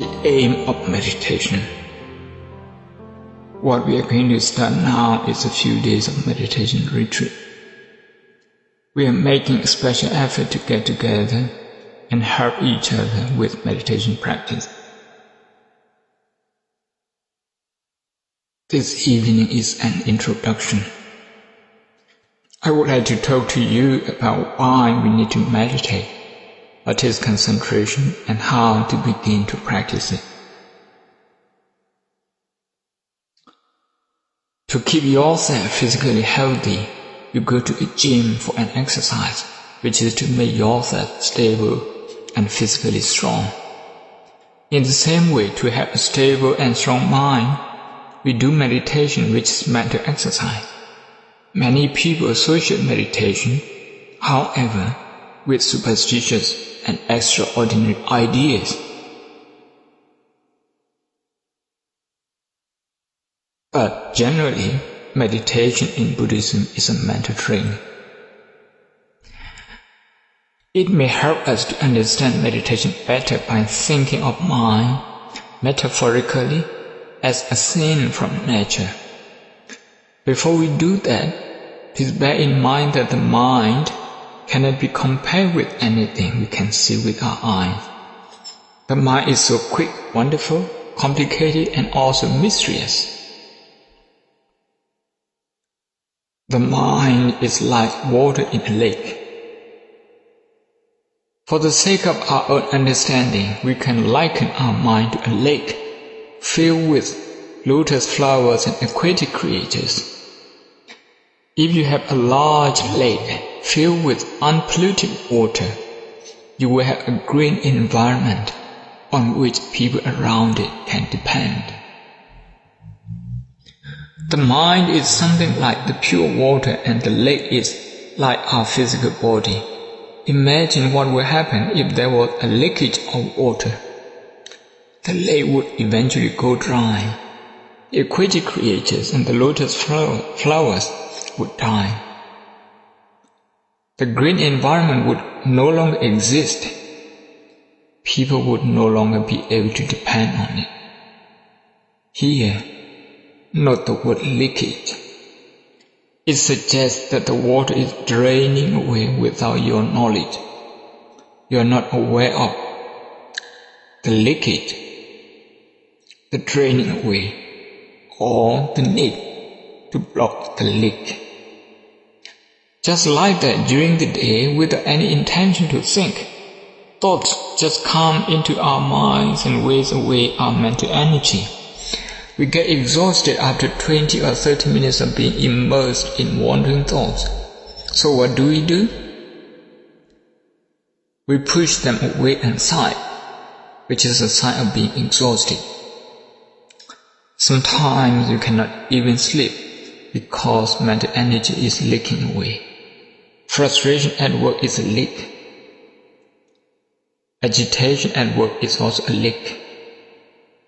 The aim of meditation. What we are going to start now is a few days of meditation retreat. We are making a special effort to get together and help each other with meditation practice. This evening is an introduction. I would like to talk to you about why we need to meditate, what is concentration, and how to begin to practice it. To keep yourself physically healthy, you go to a gym for an exercise, which is to make yourself stable and physically strong. In the same way, to have a stable and strong mind, we do meditation, which is mental exercise. Many people associate meditation, however, with superstitious and extraordinary ideas. But generally, meditation in Buddhism is a mental training. It may help us to understand meditation better by thinking of mind metaphorically as a scene from nature. Before we do that, please bear in mind that the mind cannot be compared with anything we can see with our eyes. The mind is so quick, wonderful, complicated, and also mysterious. The mind is like water in a lake. For the sake of our own understanding, we can liken our mind to a lake filled with lotus flowers and aquatic creatures. If you have a large lake filled with unpolluted water, you will have a green environment on which people around it can depend. The mind is something like the pure water and the lake is like our physical body. Imagine what would happen if there was a leakage of water. The lake would eventually go dry. The aquatic creatures and the lotus flowers would die. The green environment would no longer exist. People would no longer be able to depend on it. Here, note the word leakage. It suggests that the water is draining away without your knowledge. You are not aware of the leakage, the draining away, or the need to block the leak. Just like that, during the day, without any intention to think, thoughts just come into our minds and waste away our mental energy. We get exhausted after 20 or 30 minutes of being immersed in wandering thoughts. So what do? We push them away and sigh, which is a sign of being exhausted. Sometimes you cannot even sleep because mental energy is leaking away. Frustration at work is a leak. Agitation at work is also a leak.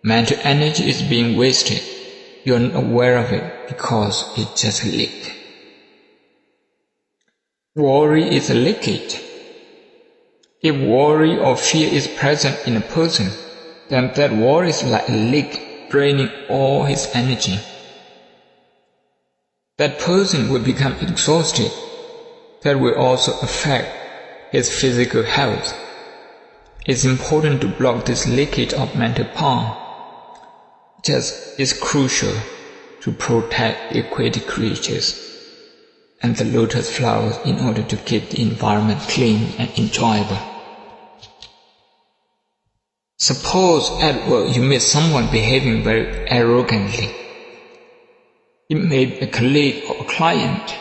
Mental energy is being wasted. You are not aware of it because it's just a leak. Worry is a leakage. If worry or fear is present in a person, then that worry is like a leak draining all his energy. That person will become exhausted. That will also affect his physical health. It's important to block this leakage of mental power. Just is crucial to protect the aquatic creatures and the lotus flowers in order to keep the environment clean and enjoyable. Suppose at work you meet someone behaving very arrogantly. It may be a colleague or a client.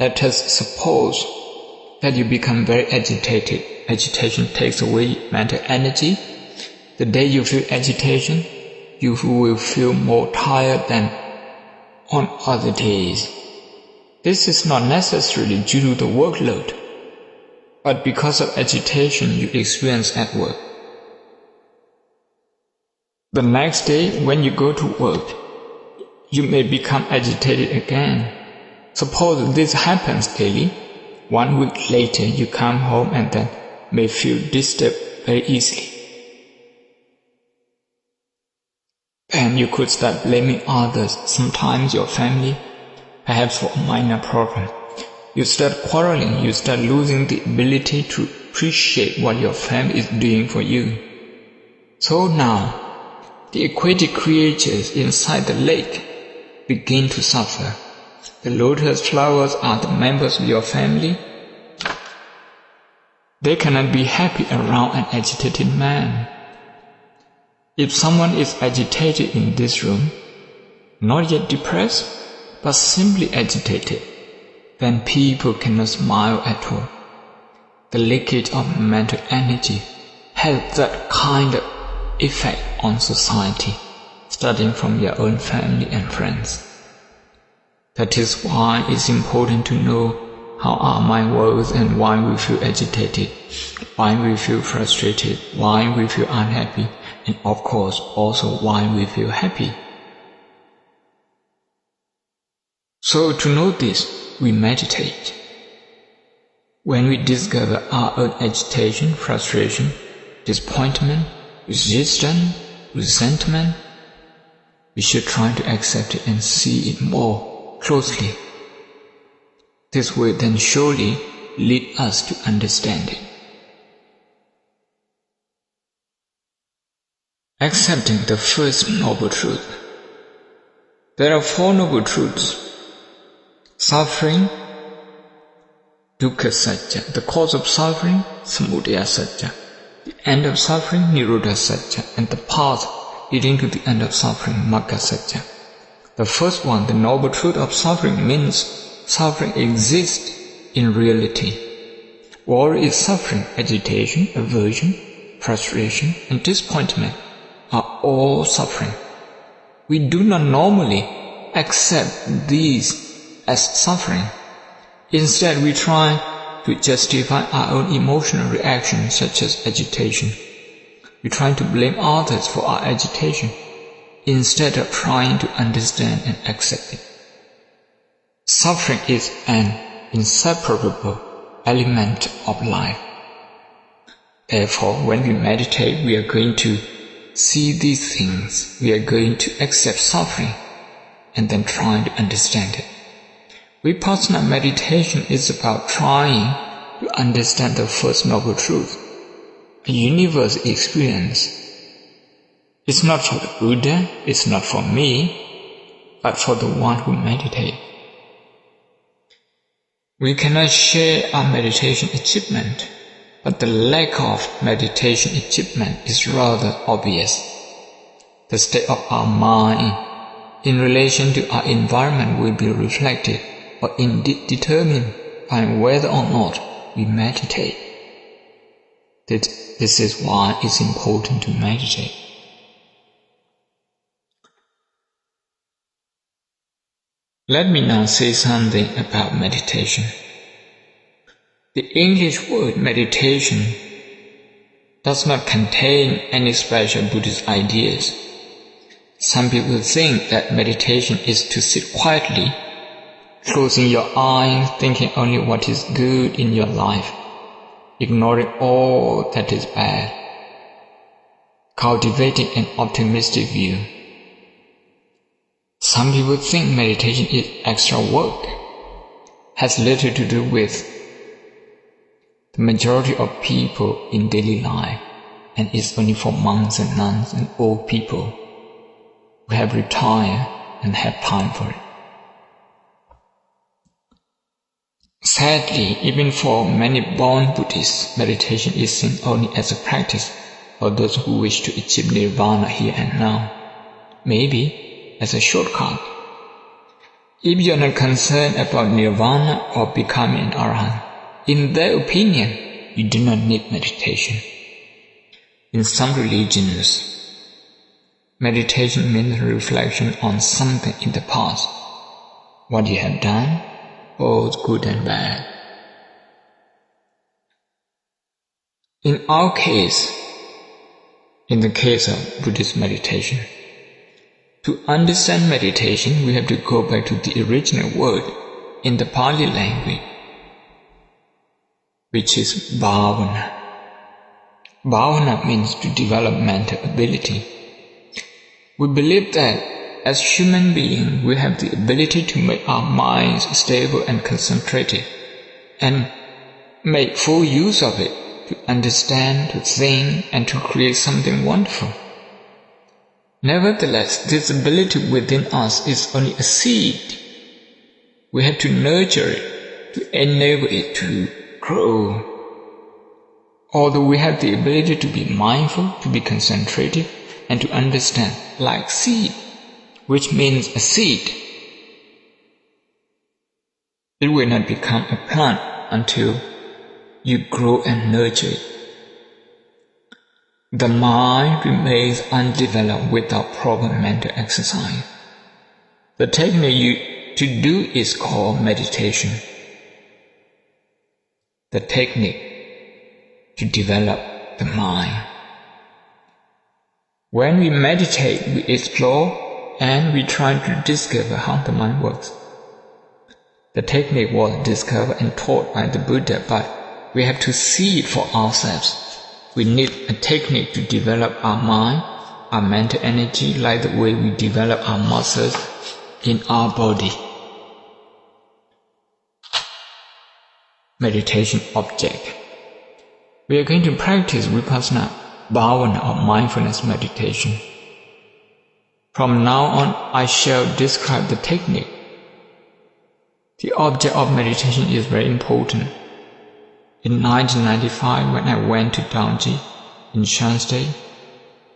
Let us suppose that you become very agitated. Agitation takes away mental energy. The day you feel agitation, you will feel more tired than on other days. This is not necessarily due to the workload, but because of agitation you experience at work. The next day when you go to work, you may become agitated again. Suppose this happens daily. 1 week later you come home and then may feel disturbed very easily. And you could start blaming others, sometimes your family, perhaps for a minor problem. You start quarreling, you start losing the ability to appreciate what your family is doing for you. So now, the aquatic creatures inside the lake begin to suffer. The lotus flowers are the members of your family. They cannot be happy around an agitated man. If someone is agitated in this room, not yet depressed, but simply agitated, then people cannot smile at all. The leakage of mental energy has that kind of effect on society, starting from your own family and friends. That is why it's important to know how are my words and why we feel agitated, why we feel frustrated, why we feel unhappy, and of course also why we feel happy. So to know this, we meditate. When we discover our own agitation, frustration, disappointment, resistance, resentment, we should try to accept it and see it more closely. This will then surely lead us to understand it. Accepting the first noble truth. There are 4 noble truths. Suffering, dukkha satya, the cause of suffering, samudaya satya, the end of suffering, nirodha satya, and the path leading to the end of suffering, magga satya. The first one, the noble truth of suffering, means suffering exists in reality. Worry is suffering, agitation, aversion, frustration, and disappointment are all suffering. We do not normally accept these as suffering. Instead, we try to justify our own emotional reactions such as agitation. We try to blame others for our agitation instead of trying to understand and accept it. Suffering is an inseparable element of life. Therefore, when we meditate, we are going to see these things. We are going to accept suffering and then try to understand it. Vipassana meditation is about trying to understand the first noble truth, a universal experience. It's not for the Buddha, it's not for me, but for the one who meditates. We cannot share our meditation achievement, but the lack of meditation achievement is rather obvious. The state of our mind in relation to our environment will be reflected or indeed determined by whether or not we meditate. This is why it's important to meditate. Let me now say something about meditation. The English word meditation does not contain any special Buddhist ideas. Some people think that meditation is to sit quietly, closing your eyes, thinking only what is good in your life, ignoring all that is bad, cultivating an optimistic view. Some people think meditation is extra work, has little to do with the majority of people in daily life, and is only for monks and nuns and old people who have retired and have time for it. Sadly, even for many born Buddhists, meditation is seen only as a practice for those who wish to achieve nirvana here and now, maybe as a shortcut. If you are not concerned about nirvana or becoming an arahant, in their opinion, you do not need meditation. In some religions, meditation means reflection on something in the past, what you have done, both good and bad. In our case, in the case of Buddhist meditation, to understand meditation, we have to go back to the original word in the Pali language, which is bhavana. Bhavana means to develop mental ability. We believe that as human beings, we have the ability to make our minds stable and concentrated, and make full use of it to understand, to think, and to create something wonderful. Nevertheless, this ability within us is only a seed. We have to nurture it, to enable it to grow. Although we have the ability to be mindful, to be concentrated, and to understand, like seed, which means a seed, it will not become a plant until you grow and nurture it. The mind remains undeveloped without proper mental exercise. The technique to do is called meditation. The technique to develop the mind. When we meditate, we explore and we try to discover how the mind works. The technique was discovered and taught by the Buddha, but we have to see it for ourselves. We need a technique to develop our mind, our mental energy, like the way we develop our muscles in our body. Meditation object. We are going to practice Vipassana, Bhavana or mindfulness meditation. From now on, I shall describe the technique. The object of meditation is very important. In 1995, when I went to Dangji in Shan State,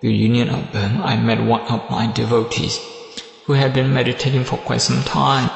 the Union of Burma, I met one of my devotees who had been meditating for quite some time.